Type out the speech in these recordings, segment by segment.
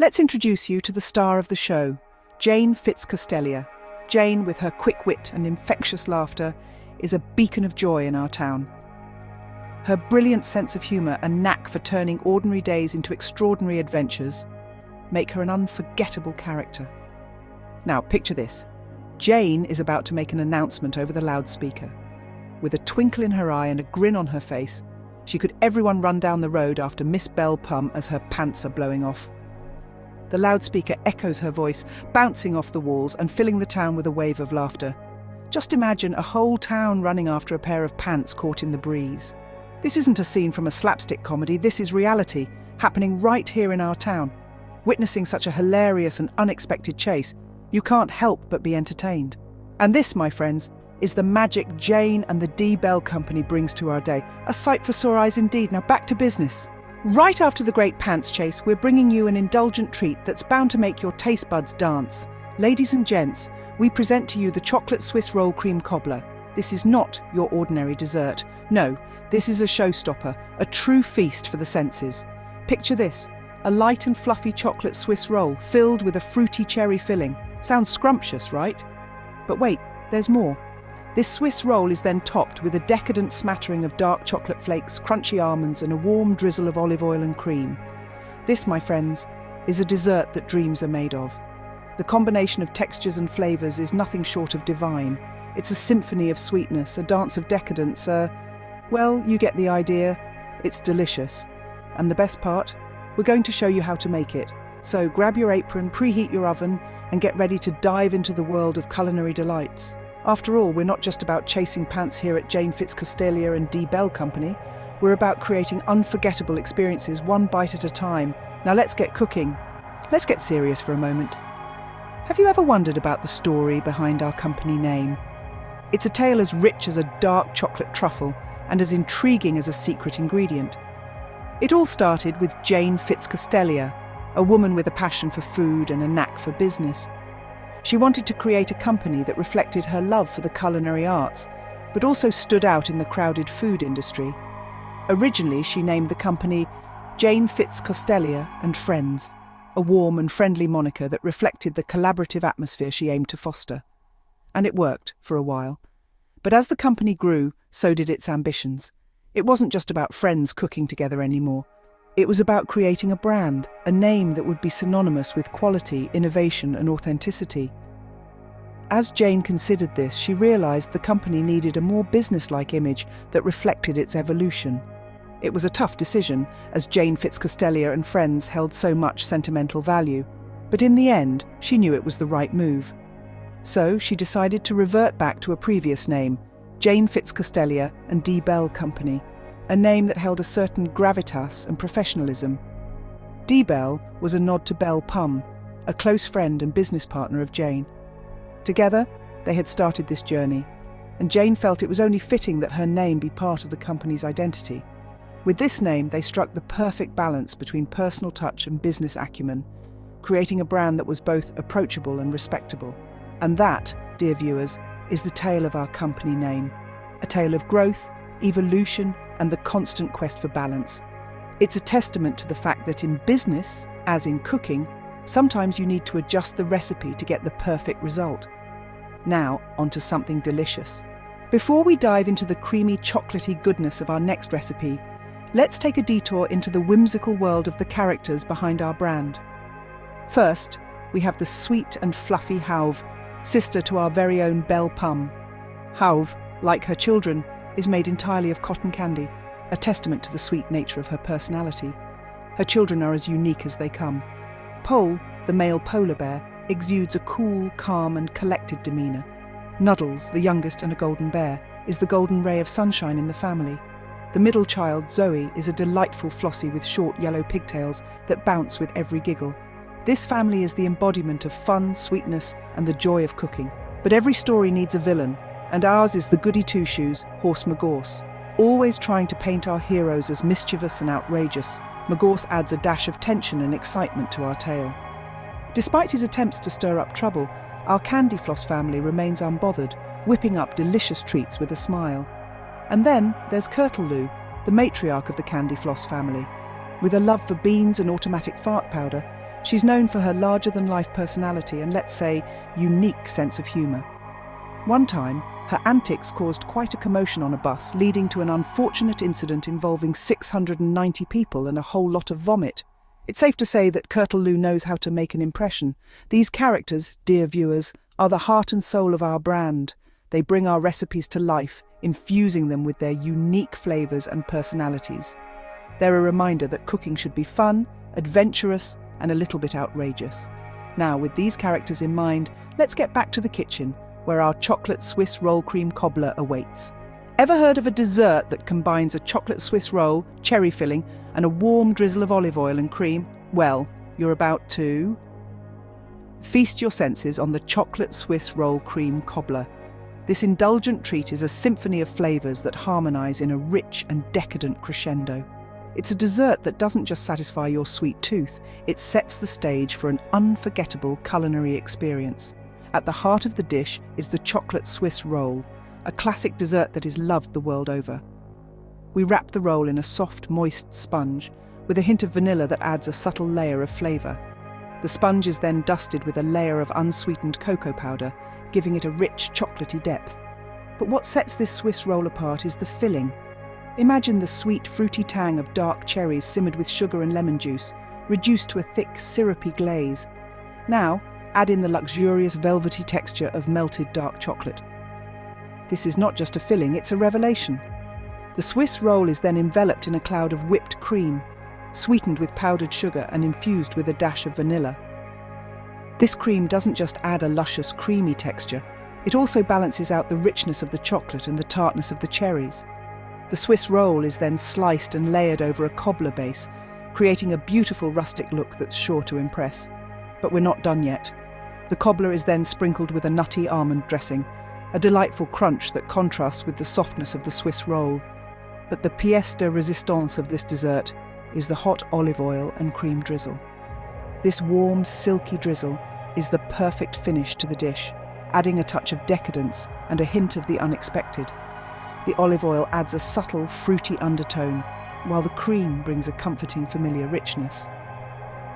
Let's introduce you to the star of the show, Jane Fitzcostellia. Jane, with her quick wit and infectious laughter, is a beacon of joy in our town. Her brilliant sense of humour and knack for turning ordinary days into extraordinary adventures make her an unforgettable character. Now, picture this. Jane is about to make an announcement over the loudspeaker. With a twinkle in her eye and a grin on her face, she could everyone run down the road after Miss Bell Pum as her pants are blowing off. The loudspeaker echoes her voice, bouncing off the walls and filling the town with a wave of laughter. Just imagine a whole town running after a pair of pants caught in the breeze. This isn't a scene from a slapstick comedy, this is reality, happening right here in our town. Witnessing such a hilarious and unexpected chase, you can't help but be entertained. And this, my friends, is the magic Jane and the D. Bell Company brings to our day. A sight for sore eyes indeed. Now back to business. Right after the great pants chase, we're bringing you an indulgent treat that's bound to make your taste buds dance. Ladies and gents, we present to you the chocolate Swiss roll cream cobbler. This is not your ordinary dessert. No, this is a showstopper, a true feast for the senses. Picture this, a light and fluffy chocolate Swiss roll filled with a fruity cherry filling. Sounds scrumptious, right? But wait, there's more. This Swiss roll is then topped with a decadent smattering of dark chocolate flakes, crunchy almonds, and a warm drizzle of olive oil and cream. This, my friends, is a dessert that dreams are made of. The combination of textures and flavours is nothing short of divine. It's a symphony of sweetness, a dance of decadence, well, you get the idea. It's delicious. And the best part? We're going to show you how to make it. So grab your apron, preheat your oven, and get ready to dive into the world of culinary delights. After all, we're not just about chasing pants here at Jane Fitzcostellia and D. Bell Company. We're about creating unforgettable experiences one bite at a time. Now let's get cooking. Let's get serious for a moment. Have you ever wondered about the story behind our company name? It's a tale as rich as a dark chocolate truffle and as intriguing as a secret ingredient. It all started with Jane Fitzcostellia, a woman with a passion for food and a knack for business. She wanted to create a company that reflected her love for the culinary arts, but also stood out in the crowded food industry. Originally, she named the company Jane Fitzcostellia and Friends, a warm and friendly moniker that reflected the collaborative atmosphere she aimed to foster. And it worked for a while. But as the company grew, so did its ambitions. It wasn't just about friends cooking together anymore. It was about creating a brand, a name that would be synonymous with quality, innovation, and authenticity. As Jane considered this, she realized the company needed a more business-like image that reflected its evolution. It was a tough decision, as Jane Fitzcostellia and Friends held so much sentimental value, but in the end, she knew it was the right move. So she decided to revert back to a previous name, Jane Fitzcostellia and D. Bell Company, a name that held a certain gravitas and professionalism. D. Bell was a nod to Bell Pum, a close friend and business partner of Jane. Together, they had started this journey, and Jane felt it was only fitting that her name be part of the company's identity. With this name, they struck the perfect balance between personal touch and business acumen, creating a brand that was both approachable and respectable. And that, dear viewers, is the tale of our company name. A tale of growth, evolution, and the constant quest for balance. It's a testament to the fact that in business, as in cooking, sometimes you need to adjust the recipe to get the perfect result. Now, onto something delicious. Before we dive into the creamy, chocolatey goodness of our next recipe, let's take a detour into the whimsical world of the characters behind our brand. First, we have the sweet and fluffy Hauve, sister to our very own Bell Pum. Hauve, like her children, is made entirely of cotton candy, a testament to the sweet nature of her personality. Her children are as unique as they come. Pole, the male polar bear, exudes a cool, calm and collected demeanour. Nuddles, the youngest and a golden bear, is the golden ray of sunshine in the family. The middle child, Zoe, is a delightful Flossie with short yellow pigtails that bounce with every giggle. This family is the embodiment of fun, sweetness and the joy of cooking. But every story needs a villain, and ours is the Goody-Two-Shoes, Horse Magorse. Always trying to paint our heroes as mischievous and outrageous, Magorse adds a dash of tension and excitement to our tale. Despite his attempts to stir up trouble, our Candy Floss family remains unbothered, whipping up delicious treats with a smile. And then there's Curtaloo, the matriarch of the Candy Floss family. With a love for beans and automatic fart powder, She's known for her larger-than-life personality and, let's say, unique sense of humour. One time, her antics caused quite a commotion on a bus, leading to an unfortunate incident involving 690 people and a whole lot of vomit. It's safe to say that Curtle knows how to make an impression. These characters, dear viewers, are the heart and soul of our brand. They bring our recipes to life, infusing them with their unique flavours and personalities. They're a reminder that cooking should be fun, adventurous, and a little bit outrageous. Now, with these characters in mind, let's get back to the kitchen, where our chocolate Swiss roll cream cobbler awaits. Ever heard of a dessert that combines a chocolate Swiss roll, cherry filling, and a warm drizzle of olive oil and cream? Well, you're about to feast your senses on the chocolate Swiss roll cream cobbler. This indulgent treat is a symphony of flavours that harmonise in a rich and decadent crescendo. It's a dessert that doesn't just satisfy your sweet tooth, it sets the stage for an unforgettable culinary experience. At the heart of the dish is the chocolate Swiss roll, a classic dessert that is loved the world over. We wrap the roll in a soft, moist sponge, with a hint of vanilla that adds a subtle layer of flavour. The sponge is then dusted with a layer of unsweetened cocoa powder, giving it a rich, chocolatey depth. But what sets this Swiss roll apart is the filling. Imagine the sweet, fruity tang of dark cherries simmered with sugar and lemon juice, reduced to a thick, syrupy glaze. Now, add in the luxurious, velvety texture of melted dark chocolate. This is not just a filling, it's a revelation. The Swiss roll is then enveloped in a cloud of whipped cream, sweetened with powdered sugar and infused with a dash of vanilla. This cream doesn't just add a luscious, creamy texture, it also balances out the richness of the chocolate and the tartness of the cherries. The Swiss roll is then sliced and layered over a cobbler base, creating a beautiful rustic look that's sure to impress. But we're not done yet. The cobbler is then sprinkled with a nutty almond dressing, a delightful crunch that contrasts with the softness of the Swiss roll. But the pièce de résistance of this dessert is the hot olive oil and cream drizzle. This warm, silky drizzle is the perfect finish to the dish, adding a touch of decadence and a hint of the unexpected. The olive oil adds a subtle, fruity undertone, while the cream brings a comforting, familiar richness.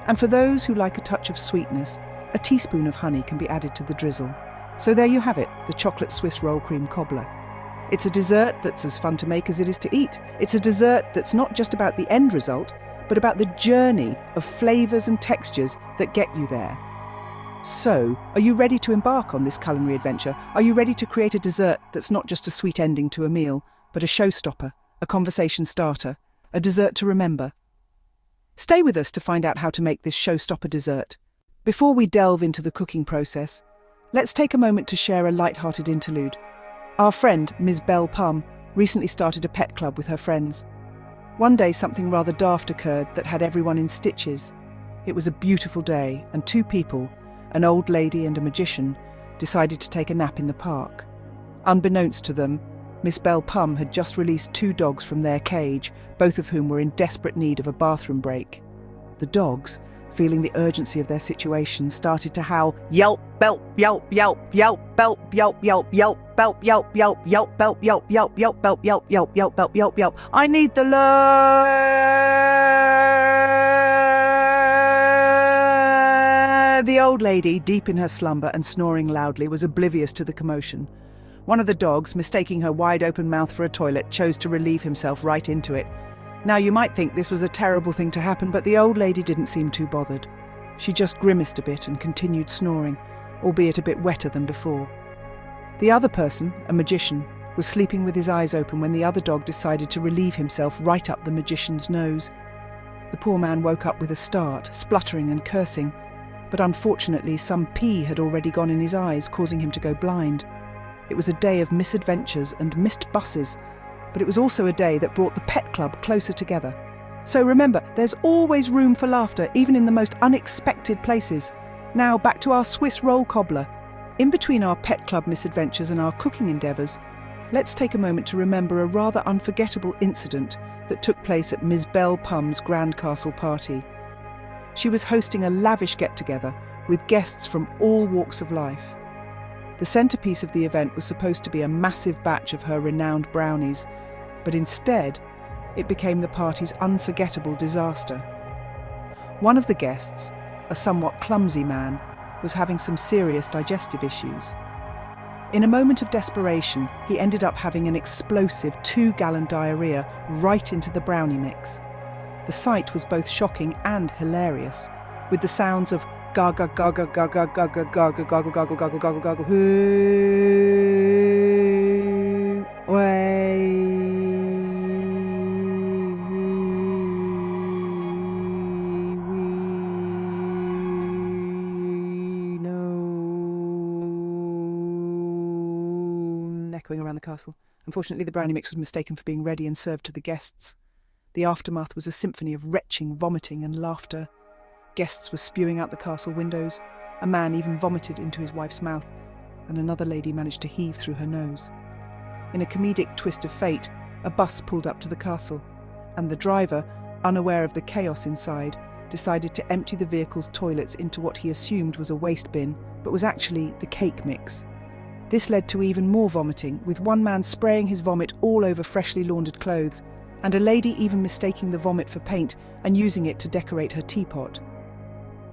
And for those who like a touch of sweetness, a teaspoon of honey can be added to the drizzle. So there you have it, the chocolate Swiss roll cream cobbler. It's a dessert that's as fun to make as it is to eat. It's a dessert that's not just about the end result, but about the journey of flavours and textures that get you there. So, are you ready to embark on this culinary adventure? Are you ready to create a dessert that's not just a sweet ending to a meal, but a showstopper, a conversation starter, a dessert to remember? Stay with us to find out how to make this showstopper dessert. Before we delve into the cooking process, let's take a moment to share a light-hearted interlude. Our friend, Ms. Belle Pum, recently started a pet club with her friends. One day something rather daft occurred that had everyone in stitches. It was a beautiful day, and two people, an old lady and a magician, decided to take a nap in the park. Unbeknownst to them, Miss Belle Pum had just released two dogs from their cage, both of whom were in desperate need of a bathroom break. The dogs, feeling the urgency of their situation, started to howl, yelp, belp, yelp, yelp, yelp, belp, yelp, yelp, yelp, belp, yelp, yelp, yelp, belp, yelp, yelp, yelp, belp, yelp, yelp, yelp, belp, yelp, yelp. I need the love. The old lady, deep in her slumber and snoring loudly, was oblivious to the commotion. One of the dogs, mistaking her wide-open mouth for a toilet, chose to relieve himself right into it. Now, you might think this was a terrible thing to happen, but the old lady didn't seem too bothered. She just grimaced a bit and continued snoring, albeit a bit wetter than before. The other person, a magician, was sleeping with his eyes open when the other dog decided to relieve himself right up the magician's nose. The poor man woke up with a start, spluttering and cursing, but unfortunately some pee had already gone in his eyes, causing him to go blind. It was a day of misadventures and missed buses, but it was also a day that brought the pet club closer together. So remember, there's always room for laughter, even in the most unexpected places. Now back to our Swiss roll cobbler. In between our pet club misadventures and our cooking endeavours, let's take a moment to remember a rather unforgettable incident that took place at Ms. Belle Pum's Grand Castle party. She was hosting a lavish get-together with guests from all walks of life. The centrepiece of the event was supposed to be a massive batch of her renowned brownies, but instead, it became the party's unforgettable disaster. One of the guests, a somewhat clumsy man, was having some serious digestive issues. In a moment of desperation, he ended up having an explosive 2-gallon diarrhea right into the brownie mix. The sight was both shocking and hilarious, with the sounds of gargle gargle gargle gargle gargle gargle gargle gargle gargle gargle echoing around the castle. Unfortunately, the brownie mix was mistaken for being ready and served to the guests. The aftermath was a symphony of retching, vomiting, and laughter. Guests were spewing out the castle windows. A man even vomited into his wife's mouth, and another lady managed to heave through her nose. In a comedic twist of fate, a bus pulled up to the castle, and the driver, unaware of the chaos inside, decided to empty the vehicle's toilets into what he assumed was a waste bin, but was actually the cake mix. This led to even more vomiting, with one man spraying his vomit all over freshly laundered clothes, and a lady even mistaking the vomit for paint and using it to decorate her teapot.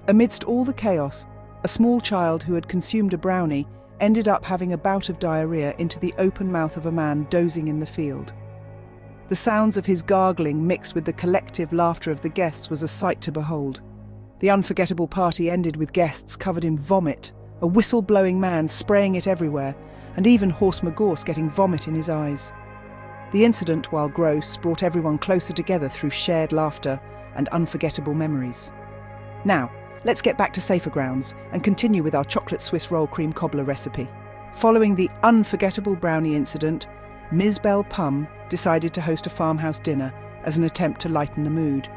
Amidst all the chaos, a small child who had consumed a brownie ended up having a bout of diarrhea into the open mouth of a man dozing in the field. The sounds of his gargling mixed with the collective laughter of the guests was a sight to behold. The unforgettable party ended with guests covered in vomit, a whistle-blowing man spraying it everywhere, and even Horse McGorse getting vomit in his eyes. The incident, while gross, brought everyone closer together through shared laughter and unforgettable memories. Now, let's get back to safer grounds and continue with our chocolate Swiss roll cream cobbler recipe. Following the unforgettable brownie incident, Ms. Belle Pum decided to host a farmhouse dinner as an attempt to lighten the mood.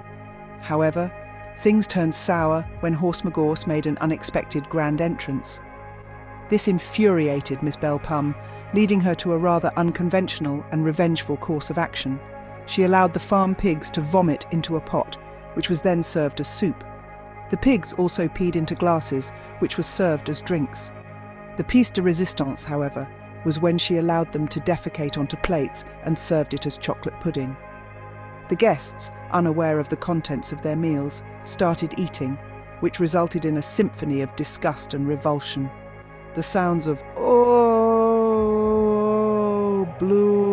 However, things turned sour when Horse McGorse made an unexpected grand entrance. This infuriated Miss Belle Pum, leading her to a rather unconventional and revengeful course of action. She allowed the farm pigs to vomit into a pot, which was then served as soup. The pigs also peed into glasses, which was served as drinks. The piece de resistance, however, was when she allowed them to defecate onto plates and served it as chocolate pudding. The guests, unaware of the contents of their meals, started eating, which resulted in a symphony of disgust and revulsion. The sounds of "Oh, blue"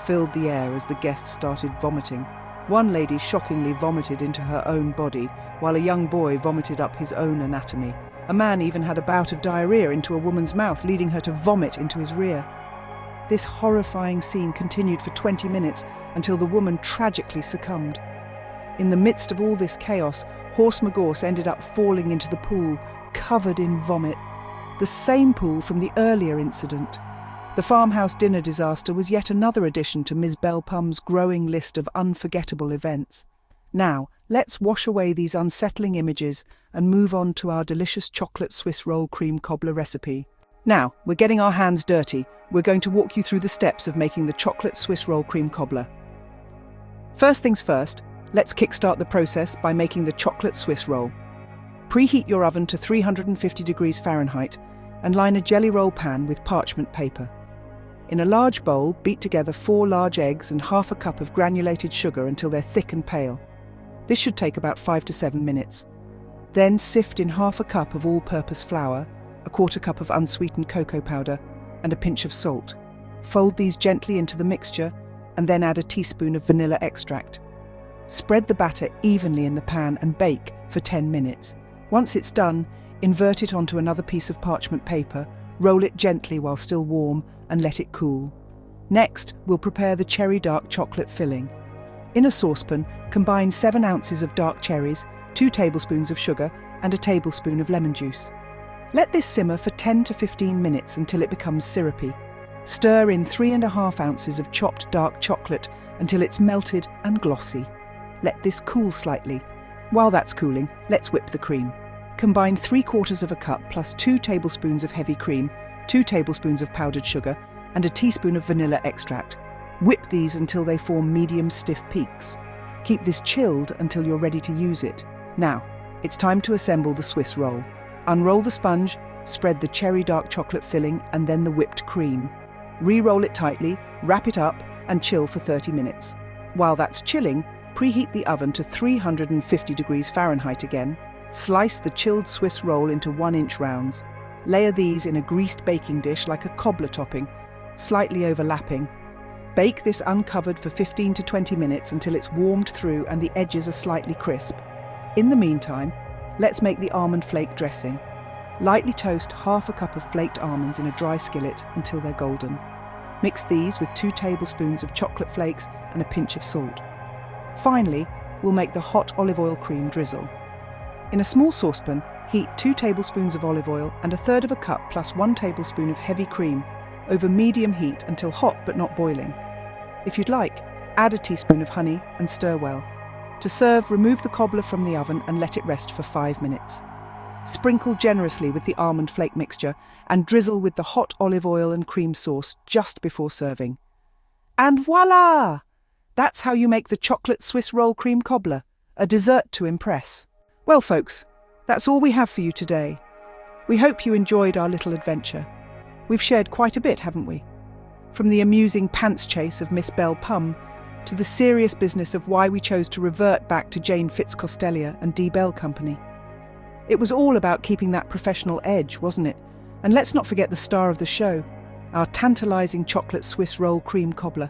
filled the air as the guests started vomiting. One lady shockingly vomited into her own body, while a young boy vomited up his own anatomy. A man even had a bout of diarrhea into a woman's mouth, leading her to vomit into his rear. This horrifying scene continued for 20 minutes until the woman tragically succumbed. In the midst of all this chaos, Horse McGorse ended up falling into the pool, covered in vomit. The same pool from the earlier incident. The farmhouse dinner disaster was yet another addition to Ms. Belle Pum's growing list of unforgettable events. Now, let's wash away these unsettling images and move on to our delicious chocolate Swiss roll cream cobbler recipe. Now, we're getting our hands dirty. We're going to walk you through the steps of making the chocolate Swiss roll cream cobbler. First things first, let's kickstart the process by making the chocolate Swiss roll. Preheat your oven to 350 degrees Fahrenheit and line a jelly roll pan with parchment paper. In a large bowl, beat together 4 large eggs and half a cup of granulated sugar until they're thick and pale. This should take about 5 to 7 minutes. Then sift in half a cup of all-purpose flour, a quarter cup of unsweetened cocoa powder, and a pinch of salt. Fold these gently into the mixture and then add a teaspoon of vanilla extract. Spread the batter evenly in the pan and bake for 10 minutes. Once it's done, invert it onto another piece of parchment paper, roll it gently while still warm, and let it cool. Next, we'll prepare the cherry dark chocolate filling. In a saucepan, combine 7 ounces of dark cherries, 2 tablespoons of sugar, and a tablespoon of lemon juice. Let this simmer for 10 to 15 minutes until it becomes syrupy. Stir in 3½ ounces of chopped dark chocolate until it's melted and glossy. Let this cool slightly. While that's cooling, let's whip the cream. Combine 3/4 cup plus 2 tablespoons of heavy cream, 2 tablespoons of powdered sugar, and a teaspoon of vanilla extract. Whip these until they form medium stiff peaks. Keep this chilled until you're ready to use it. Now, it's time to assemble the Swiss roll. Unroll the sponge, spread the cherry dark chocolate filling and then the whipped cream. Re-roll it tightly, wrap it up, and chill for 30 minutes. While that's chilling, preheat the oven to 350 degrees Fahrenheit again. Slice the chilled Swiss roll into 1-inch rounds. Layer these in a greased baking dish like a cobbler topping, slightly overlapping. Bake this uncovered for 15 to 20 minutes until it's warmed through and the edges are slightly crisp. In the meantime, let's make the almond flake dressing. Lightly toast half a cup of flaked almonds in a dry skillet until they're golden. Mix these with 2 tablespoons of chocolate flakes and a pinch of salt. Finally, we'll make the hot olive oil cream drizzle. In a small saucepan, heat 2 tablespoons of olive oil and 1/3 of a cup plus 1 tablespoon of heavy cream over medium heat until hot but not boiling. If you'd like, add a teaspoon of honey and stir well. To serve, remove the cobbler from the oven and let it rest for 5 minutes. Sprinkle generously with the almond flake mixture and drizzle with the hot olive oil and cream sauce just before serving. And voila! That's how you make the chocolate Swiss roll cream cobbler, a dessert to impress. Well, folks, that's all we have for you today. We hope you enjoyed our little adventure. We've shared quite a bit, haven't we? From the amusing pants chase of Miss Belle Pum to the serious business of why we chose to revert back to Jane Fitzcostellia and D. Bell Company. It was all about keeping that professional edge, wasn't it? And let's not forget the star of the show, our tantalising chocolate Swiss roll cream cobbler.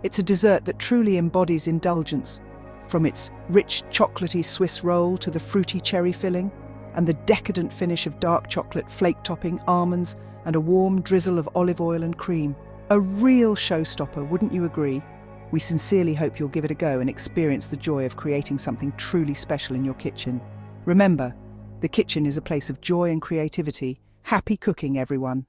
It's a dessert that truly embodies indulgence, from its rich chocolatey Swiss roll to the fruity cherry filling and the decadent finish of dark chocolate flake topping, almonds and a warm drizzle of olive oil and cream. A real showstopper, wouldn't you agree? We sincerely hope you'll give it a go and experience the joy of creating something truly special in your kitchen. Remember, the kitchen is a place of joy and creativity. Happy cooking, everyone.